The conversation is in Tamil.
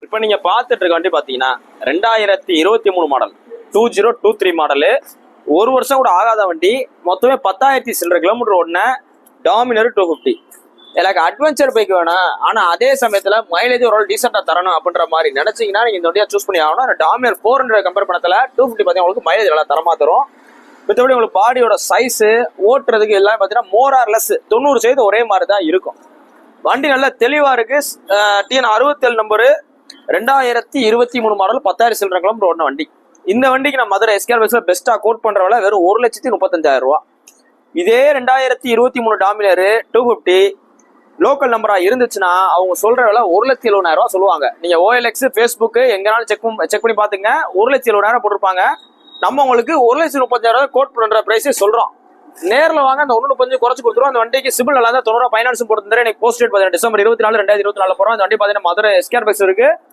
இப்போ நீங்க பார்த்துட்டு இருக்க வண்டி பாத்தீங்கன்னா 2023 மாடல் 2023 மாடலு. ஒரு வருஷம் கூட ஆகாத வண்டி. மொத்தமே 10,000 சில்லற கிலோமீட்டர் ஓடின டாமினர் 250. எனக்கு அட்வென்ச்சர் பைக் வேணும், ஆனா அதே சமயத்துல மைலேஜ் ஒரு டீசெண்டா தரணும் அப்படின்ற மாதிரி நினைச்சீங்கன்னா நீங்க இந்த வண்டியா சூஸ் பண்ணி ஆகணும். டாமினர் 400 கம்பேர் பண்ணதுல 250 பார்த்தீங்கன்னா உங்களுக்கு மைலேஜ் நல்லா தரமா தரும். மற்றபடி உங்களுக்கு பாடியோட சைஸ் ஓட்டுறதுக்கு எல்லாம் பார்த்தீங்கன்னா மோர் ஆர் லெஸ் 90% ஒரே மாதிரி தான் இருக்கும். வண்டி நல்லா தெளிவா இருக்கு. TN 67 நம்பரு 2023 மாடல் 10,000 சில்லற கிலோமீட்டர் ஓடின வண்டி. இந்த வண்டிக்கு நான் மதுரை எஸ்கேர் பஸ்ல பெஸ்டா கோட் பண்ற விலை வெறும் 1,35,000 ரூபா. இதே 2023 டாமினர் 250 லோக்கல் நம்பரா இருந்துச்சுன்னா அவங்க சொல்ற விலை 1,70,000 ரூபா சொல்லுவாங்க. நீங்க OLX Facebook எங்கனாலும் செக் பண்ணி பாத்துங்க. 1,70,000 போட்டிருப்பாங்க. நம்ம உங்களுக்கு 1,35,000 கோட் பண்ற பிரைஸே சொல்றோம். நேரில் வாங்க, அந்த 1,35 குறைச்சு கொடுத்துருவோம். அந்த வண்டிக்கு சிபில் நல்லா தான் 90 ஃபைனான்ஸும் போட்டு எனக்கு போஸ்ட் டேட் பார்த்தீங்கன்னா December 24, 2024 போறோம். அந்த வண்டி பார்த்தீங்கன்னா மதுரை எஸ்கேர் பஸ் இருக்கு.